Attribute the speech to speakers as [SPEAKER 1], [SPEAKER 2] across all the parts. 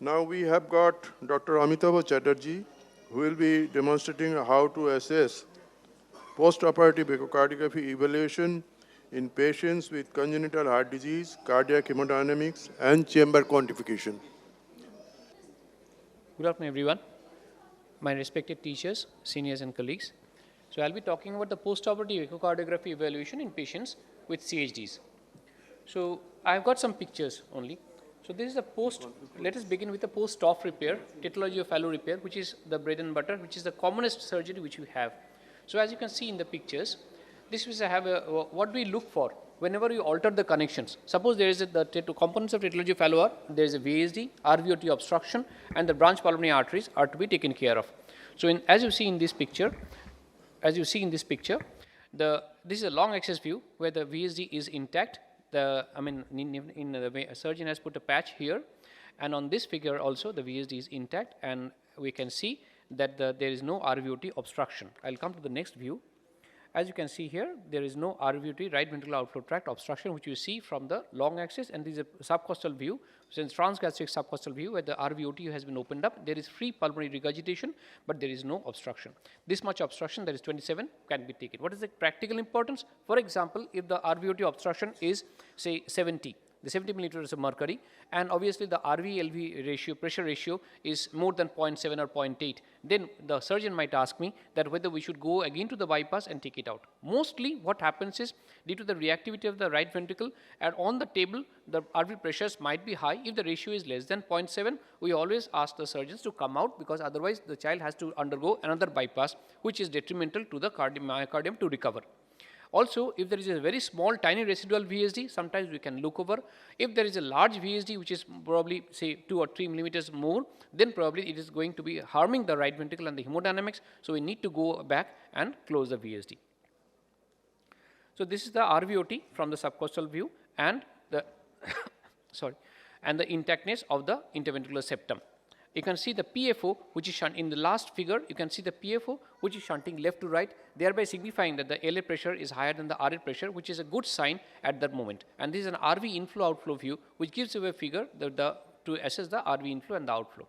[SPEAKER 1] Now we have got Dr. Amitava Chatterjee, who will be demonstrating how to assess post-operative echocardiography evaluation in patients with congenital heart disease, cardiac hemodynamics, and chamber quantification.
[SPEAKER 2] Good afternoon, everyone. My respected teachers, seniors, and colleagues. So, I'll be talking about the postoperative echocardiography evaluation in patients with CHDs. So, I've got some pictures only. So, this is the post. Let us begin with the post-op repair, tetralogy repair, which is the bread and butter, which is the commonest surgery which we have. So, as you can see in the pictures, this is what we look for whenever you alter the connections. Suppose there is the components of tetralogy are there is a VSD, RVOT obstruction, and the branch pulmonary arteries are to be taken care of. So, as you see in this picture, this is a long axis view where the VSD is intact. The surgeon has put a patch here, and on this figure also the VSD is intact, and we can see that there is no RVOT obstruction. I'll come to the next view. As you can see here, there is no RVOT, right ventricular outflow tract obstruction, which you see from the long axis, and this is a subcostal view, since transgastric subcostal view where the RVOT has been opened up. There is free pulmonary regurgitation, but there is no obstruction. This much obstruction, that is 27, can be taken. What is the practical importance? For example, if the RVOT obstruction is say 70, the 70 milliliters of mercury, and obviously the RV-LV ratio, pressure ratio is more than 0.7 or 0.8, then the surgeon might ask me that whether we should go again to the bypass and take it out. Mostly what happens is, due to the reactivity of the right ventricle, and on the table the RV pressures might be high. If the ratio is less than 0.7, we always ask the surgeons to come out, because otherwise the child has to undergo another bypass, which is detrimental to the myocardium to recover. Also, if there is a very small tiny residual VSD, sometimes we can look over. If there is a large VSD which is probably say 2 or 3 millimeters more, then probably it is going to be harming the right ventricle and the hemodynamics. So, we need to go back and close the VSD. So, this is the RVOT from the subcostal view and the and the intactness of the interventricular septum. You can see the PFO, which is in the last figure, you can see the PFO, which is shunting left to right, thereby signifying that the LA pressure is higher than the RA pressure, which is a good sign at that moment. And this is an RV inflow-outflow view, which gives you a figure to assess the RV inflow and the outflow.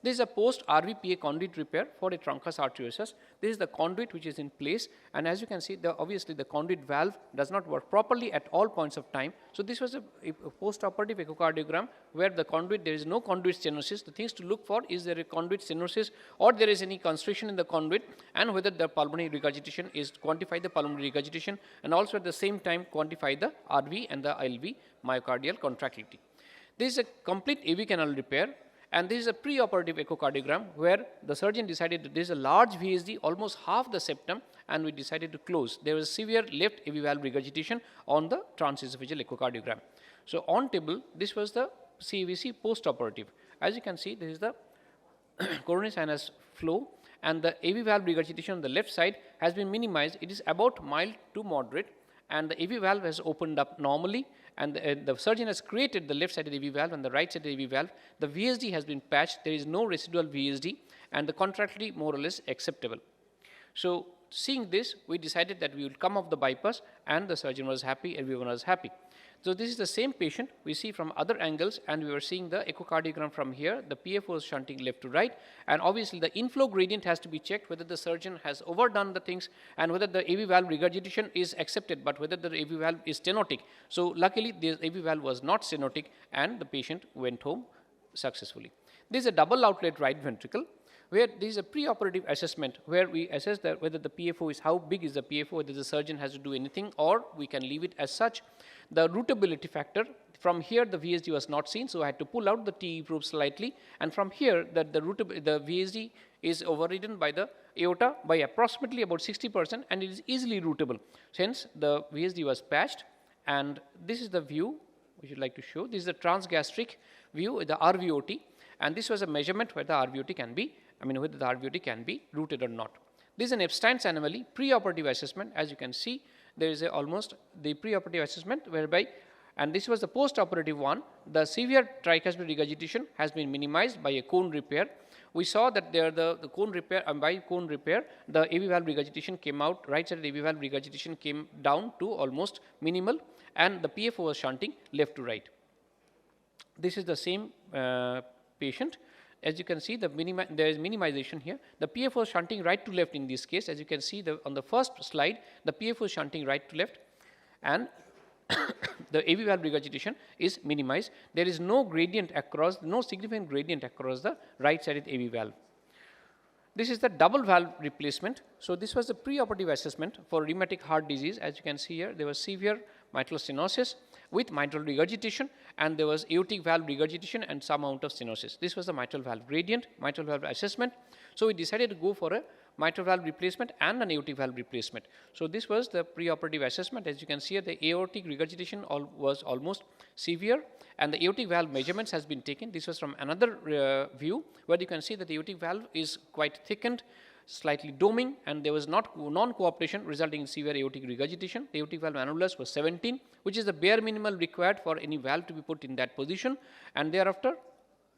[SPEAKER 2] This is a post-RVPA conduit repair for a truncus arteriosus. This is the conduit which is in place, and as you can see, obviously the conduit valve does not work properly at all points of time. So, this was a post-operative echocardiogram where the conduit, there is no conduit stenosis. The things to look for is there a conduit stenosis or there is any constriction in the conduit, and whether the pulmonary regurgitation is quantify the pulmonary regurgitation, and also at the same time quantify the RV and the LV myocardial contractility. This is a complete AV canal repair. And this is a preoperative echocardiogram where the surgeon decided that there is a large VSD, almost half the septum, and we decided to close. There was severe left AV valve regurgitation on the transesophageal echocardiogram. So, on table, this was the CVC postoperative. As you can see, this is the coronary sinus flow, and the AV valve regurgitation on the left side has been minimized. It is about mild to moderate, and the AV valve has opened up normally, and the surgeon has created the left sided AV valve and the right sided AV valve. The VSD has been patched, there is no residual VSD, and the contractility more or less acceptable. So, seeing this, we decided that we would come off the bypass, and the surgeon was happy, everyone was happy. So, this is the same patient we see from other angles, and we were seeing the echocardiogram from here. The PFO is shunting left to right, and obviously the inflow gradient has to be checked whether the surgeon has overdone the things and whether the AV valve regurgitation is accepted, but whether the AV valve is stenotic. So, luckily the AV valve was not stenotic, and the patient went home successfully. This is a double outlet right ventricle, where there is a preoperative assessment where we assess that whether the PFO is, how big is the PFO, whether the surgeon has to do anything or we can leave it as such. The rootability factor, from here the VSD was not seen, so I had to pull out the TE probe slightly, and from here the VSD is overridden by the aorta by approximately about 60%, and it is easily rootable. Hence the VSD was patched, and this is the view which you'd like to show. This is the transgastric view, the RVOT, and this was a measurement where the RVOT can be, whether the RVOT can be rooted or not. This is an Epstein's anomaly preoperative assessment. As you can see, there is almost the preoperative assessment whereby, and this was the postoperative one, the severe tricuspid regurgitation has been minimized by a cone repair. We saw that there the cone repair, by cone repair, the AV valve regurgitation came out, right side AV valve regurgitation came down to almost minimal, and the PFO was shunting left to right. This is the same patient. As you can see, there is minimization here. The PFO is shunting right to left in this case. As you can see on the first slide, the PFO is shunting right to left, and the AV valve regurgitation is minimized. There is no gradient across, no significant gradient across the right-sided AV valve. This is the double valve replacement. So this was the preoperative assessment for rheumatic heart disease. As you can see here, there was severe mitral stenosis with mitral regurgitation, and there was aortic valve regurgitation and some amount of stenosis. This was the mitral valve gradient, mitral valve assessment. So we decided to go for a mitral valve replacement and an aortic valve replacement. So this was the preoperative assessment. As you can see here, the aortic regurgitation was almost severe, and the aortic valve measurements has been taken. This was from another view, where you can see that the aortic valve is quite thickened, slightly doming, and there was non-cooperation resulting in severe aortic regurgitation. The aortic valve annulus was 17, which is the bare minimal required for any valve to be put in that position, and thereafter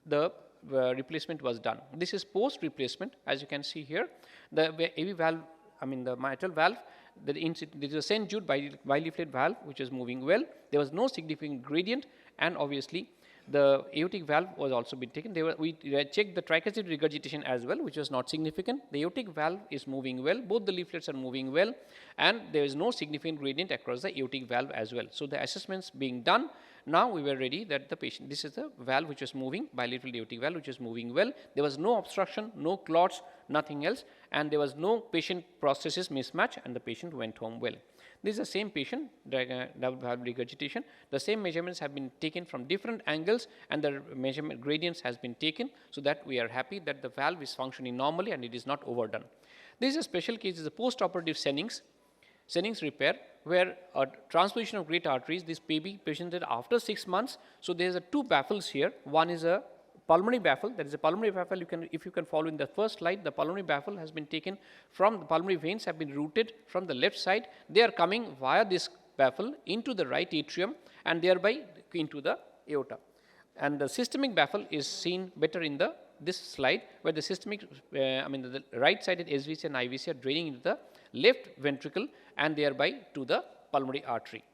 [SPEAKER 2] the replacement was done. This is post replacement. As you can see here, the AV valve, the mitral valve, there is a St. Jude bileaflet valve which is moving well. There was no significant gradient, and obviously the aortic valve was also been taken. We checked the tricuspid regurgitation as well, which was not significant. The aortic valve is moving well, both the leaflets are moving well, and there is no significant gradient across the aortic valve as well. So the assessments being done, now we were ready that the patient, this is the valve which was moving, bilateral aortic valve which was moving well. There was no obstruction, no clots, nothing else, and there was no patient prosthesis mismatch, and the patient went home well. This is the same patient, double valve regurgitation. The same measurements have been taken from different angles, and the measurement gradients has been taken, so that we are happy that the valve is functioning normally and it is not overdone. This is a special case, is a post-operative Sennings repair, where a transposition of great arteries. This baby presented after 6 months. So there is two baffles here. One is a pulmonary baffle. That is a pulmonary baffle. If you can follow in the first slide, the pulmonary baffle has been taken from the pulmonary veins have been routed from the left side. They are coming via this baffle into the right atrium and thereby into the aorta. And the systemic baffle is seen better in this slide, where the systemic, the right-sided SVC and IVC are draining into the left ventricle and thereby to the pulmonary artery.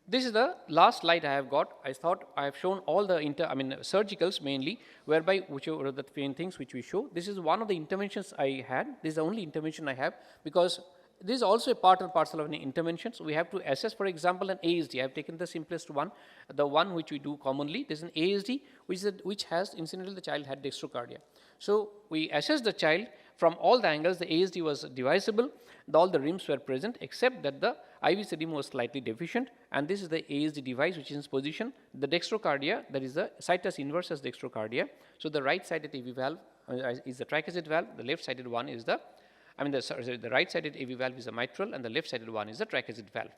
[SPEAKER 2] This is the last slide I have got. I thought I have shown all the surgicals mainly, whereby whichever the things which we show. This is one of the interventions I had. This is the only intervention I have, because this is also a part and parcel of an intervention. So we have to assess, for example, an ASD. I have taken the simplest one, the one which we do commonly. This is an ASD which has, incidentally, the child had dextrocardia. So we assess the child from all the angles. The ASD was divisible. All the rims were present, except that the IVC rim was slightly deficient, and this is the ASD device which is in position. The dextrocardia, that is the situs inversus dextrocardia. So the right-sided AV valve is the tricuspid valve. The left-sided one is the right-sided AV valve is the mitral, and the left-sided one is the tricuspid valve.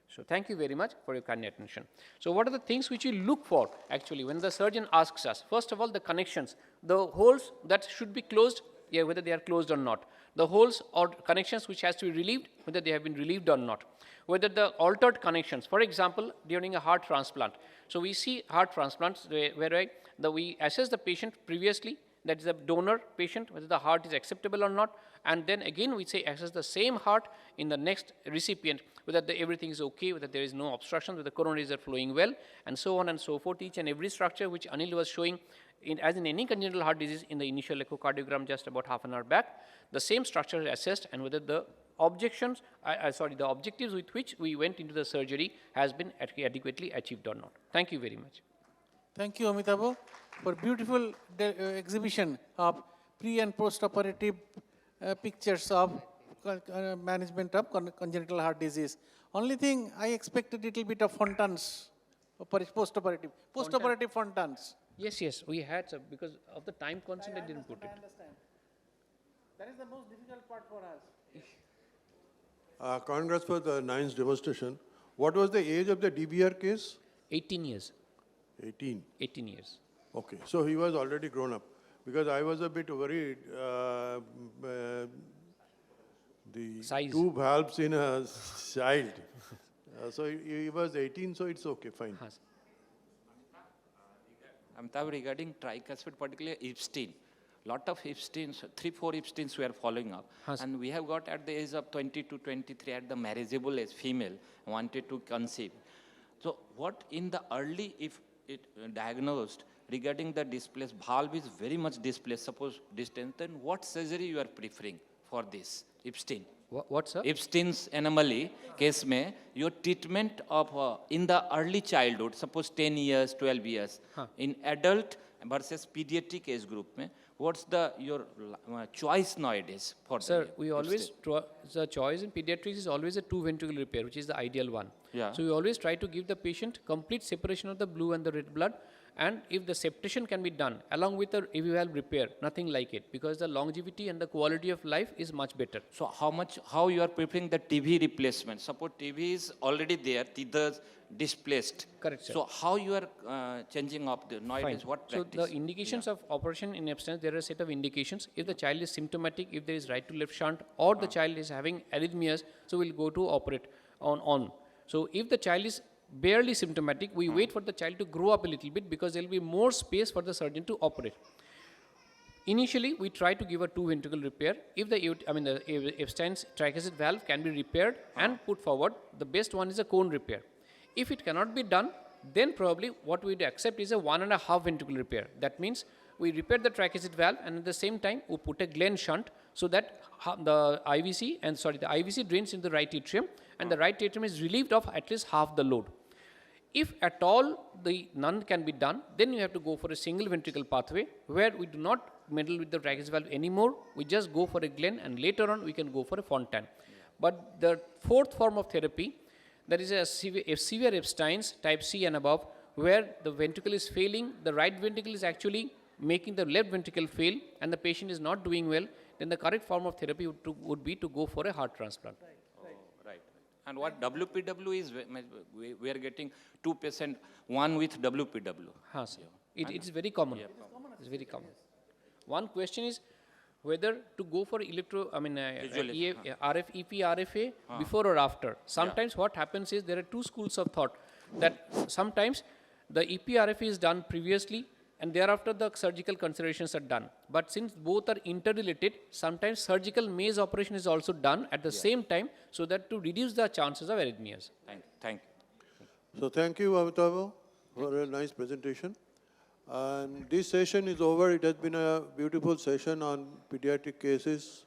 [SPEAKER 2] So thank you very much for your kind attention. So what are the things which we look for actually when the surgeon asks us? First of all, the connections, the holes that should be closed, whether they are closed or not. The holes or connections which has to be relieved, whether they have been relieved or not. Whether the altered connections, for example, during a heart transplant. So we see heart transplants where we assess the patient previously, that is the donor patient, whether the heart is acceptable or not, and then again we say assess the same heart in the next recipient, whether everything is okay, whether there is no obstruction, whether the coronaries are flowing well, and so on and so forth. Each and every structure which Anil was showing, as in any congenital heart disease, in the initial echocardiogram just about half an hour back, the same structure is assessed, and whether the the objectives with which we went into the surgery has been adequately achieved or not. Thank you very much.
[SPEAKER 3] Thank you, Amitava, for beautiful exhibition of pre and post-operative pictures of management of congenital heart disease. Only thing I expected a little bit of fontans, post-operative fontans.
[SPEAKER 2] Yes, we had, because of the time constraint, I didn't put it.
[SPEAKER 3] I understand. That is the most difficult part for us.
[SPEAKER 1] Congrats for the nice demonstration. What was the age of the DBR case?
[SPEAKER 2] 18 years.
[SPEAKER 1] 18.
[SPEAKER 2] 18 years.
[SPEAKER 1] Okay, so he was already grown up. Because I was a bit worried, the
[SPEAKER 2] Size.
[SPEAKER 1] 2 valves in a child. So he was 18, so it's okay, fine.
[SPEAKER 4] Amitava, regarding tricuspid, particularly Epstein, lot of Epsteins, 3-4 Epsteins we are following up. And we have got at the age of 20 to 23 at the marriageable age, female, wanted to conceive. So what in the early, if it diagnosed, regarding the displaced, valve is very much displaced, suppose distance, then what surgery you are preferring for this, Epstein?
[SPEAKER 2] What, sir?
[SPEAKER 4] Epstein's anomaly case में your treatment of in the early childhood, suppose 10 years, 12 years, in adult versus pediatric age group में, what's your choice nowadays for
[SPEAKER 2] Sir,
[SPEAKER 4] the
[SPEAKER 2] we always, the choice in pediatrics is always a two ventricle repair, which is the ideal one.
[SPEAKER 4] Yeah.
[SPEAKER 2] So we always try to give the patient complete separation of the blue and the red blood, and if the septation can be done along with the AV valve repair, nothing like it, because the longevity and the quality of life is much better.
[SPEAKER 4] So how you are preferring the TV replacement? Suppose TV is already there, tethers displaced.
[SPEAKER 2] Correct, sir.
[SPEAKER 4] So how you are changing up the nowadays? What
[SPEAKER 2] So
[SPEAKER 4] practice?
[SPEAKER 2] the indications of operation in abstinence, there are a set of indications. If the child is symptomatic, if there is right to left shunt, or the child is having arrhythmias, so we'll go to operate on. So if the child is barely symptomatic, we wait for the child to grow up a little bit, because there will be more space for the surgeon to operate. Initially, we try to give a two ventricle repair. If the Epstein's tricuspid valve can be repaired and put forward, the best one is a cone repair. If it cannot be done, then probably what we would accept is a 1.5 ventricle repair. That means we repair the tricuspid valve, and at the same time we put a Glenn shunt, so that the IVC drains into the right atrium, and the right atrium is relieved of at least half the load. If at all none can be done, then you have to go for a single ventricle pathway, where we do not meddle with the tricuspid valve anymore. We just go for a Glenn, and later on we can go for a Fontan. But the fourth form of therapy, that is a severe Epstein's type C and above, where the ventricle is failing, the right ventricle is actually making the left ventricle fail, and the patient is not doing well, then the correct form of therapy would be to go for a heart transplant.
[SPEAKER 4] Right. And what WPW is, we are getting 2 patients, one with WPW.
[SPEAKER 2] Sir. It is very common. It's very common. One question is whether to go for RF, EP, RFA before or after. Sometimes what happens is there are two schools of thought, that sometimes the EP, RFA is done previously, and thereafter the surgical considerations are done. But since both are interrelated, sometimes surgical maze operation is also done at the same time, so that to reduce the chances of arrhythmias.
[SPEAKER 4] Thank you.
[SPEAKER 1] So thank you, Amitava, for a nice presentation. And this session is over. It has been a beautiful session on pediatric cases